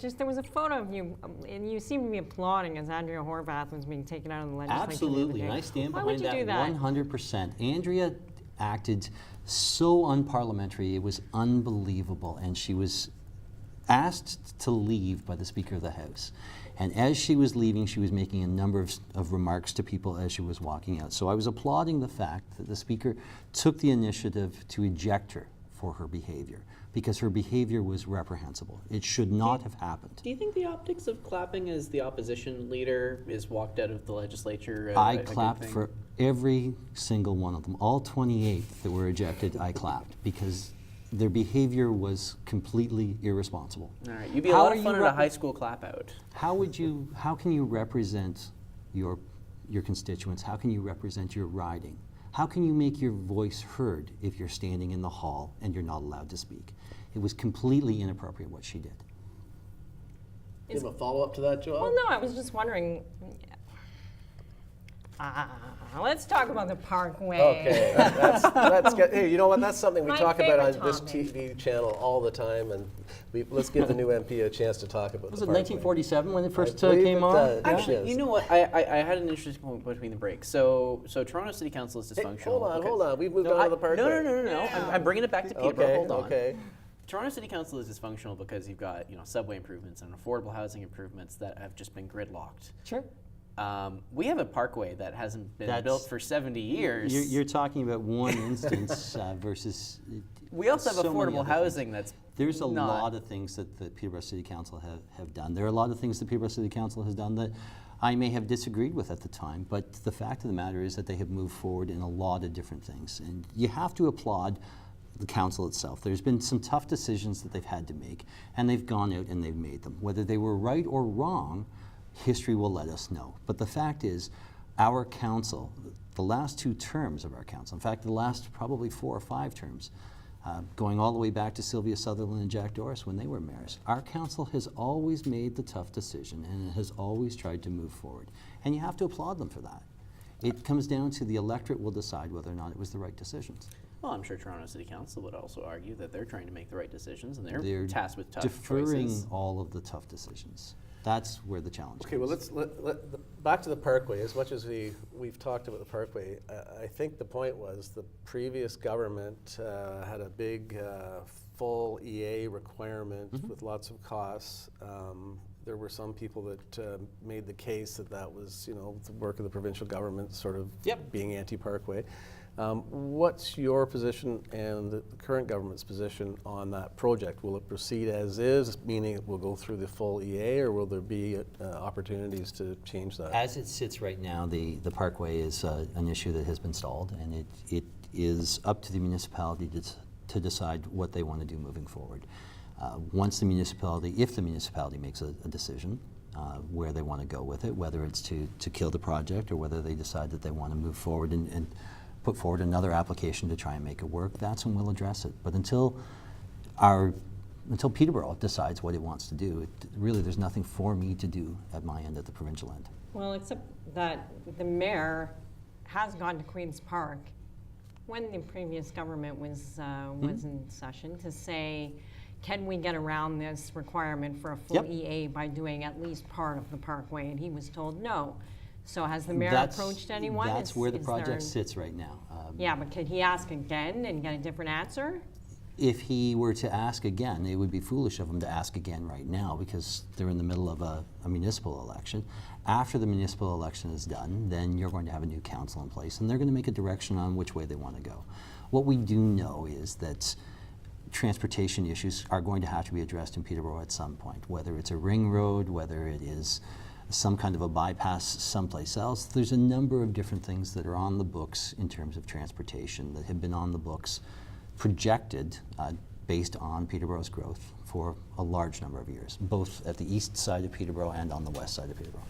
Just there was a photo of you, and you seemed to be applauding as Andrea Horvath was being taken out of the legislature. Absolutely, and I stand Why would behind you that do that? 100%. Andrea acted so unparliamentary, it was unbelievable, and she was asked to leave by the Speaker of the House. And as she was leaving, she was making a number of remarks to people as she was walking out. So I was applauding the fact that the Speaker took the initiative to eject her for her behavior, because her behavior was reprehensible. It should not have happened. Do you think the optics of clapping as the opposition leader is walked out of the legislature? I clapped for every single one of them. All 28 that were ejected, I clapped, because their behavior was completely irresponsible. All right, you'd be a lot of fun at a high school clap out. How can you represent your constituents? How can you represent your riding? How can you make your voice heard if you're standing in the hall and you're not allowed to speak? It was completely inappropriate what she did. Do you have a follow-up to that, Joelle? Well, no, I was just wondering. Let's talk about the Parkway. Okay, that's good. Hey, you know what? That's something we My talk about on favorite this topic. TV channel all the time, and let's give the new MP a chance to talk about Was the it Parkway. 1947 when it first believe came it on? does. Yeah. Actually, Yes. you know what? I had an interesting point between the breaks. So Toronto City Council is Hey, dysfunctional. hold on. We've moved No, on to the Parkway. No. I'm bringing it back to Peterborough. Okay, Hold on. okay. Toronto City Council is dysfunctional because you've got subway improvements and affordable housing improvements that have just been gridlocked. Sure. We have a parkway that hasn't been That's- built for 70 years. You're talking about one instance versus. We also have so many affordable other things. housing that's There's a not- lot of things that the Peterborough City Council have done. There are a lot of things the Peterborough City Council has done that I may have disagreed with at the time, but the fact of the matter is that they have moved forward in a lot of different things. And you have to applaud the council itself. There's been some tough decisions that they've had to make, and they've gone out and they've made them. Whether they were right or wrong, history will let us know. But the fact is, our council, the last 2 terms of our council, in fact, the last probably 4 or 5 terms, going all the way back to Sylvia Sutherland and Jack Doris when they were mayors, our council has always made the tough decision, and it has always tried to move forward. And you have to applaud them for that. It comes down to the electorate will decide whether or not it was the right decisions. Well, I'm sure Toronto City Council would also argue that they're trying to make the right decisions and they're They're tasked with tough deferring choices. all of the tough decisions. That's where the challenge Okay, comes. well, back to the Parkway. As much as we've talked about the Parkway, I think the point was the previous government had a big full EA requirement with lots of costs. There were some people that made the case that was, the work of the provincial government sort of being anti-Parkway. What's your position and the current government's position on that project? Will it proceed as is, meaning it will go through the full EA, or will there be opportunities to change that? As it sits right now, the Parkway is an issue that has been stalled, and it is up to the municipality to decide what they want to do moving forward. Once the municipality, if the municipality makes a decision where they want to go with it, whether it's to kill the project or whether they decide that they want to move forward and put forward another application to try and make it work, that's when we'll address it. But until Peterborough decides what it wants to do, really there's nothing for me to do at my end, at the provincial end. Well, except that the mayor has gone to Queen's Park when the previous government was in session to say, can we get around this requirement for a full EA by doing at least part of the Parkway? And he was told no. So has the mayor approached anyone? That's where the project sits right now. Yeah, but could he ask again and get a different answer? If he were to ask again, it would be foolish of him to ask again right now because they're in the middle of a municipal election. After the municipal election is done, then you're going to have a new council in place and they're going to make a direction on which way they want to go. What we do know is that transportation issues are going to have to be addressed in Peterborough at some point, whether it's a ring road, whether it is some kind of a bypass someplace else. There's a number of different things that are on the books in terms of transportation that have been on the books projected based on Peterborough's growth for a large number of years, both at the east side of Peterborough and on the west side of Peterborough.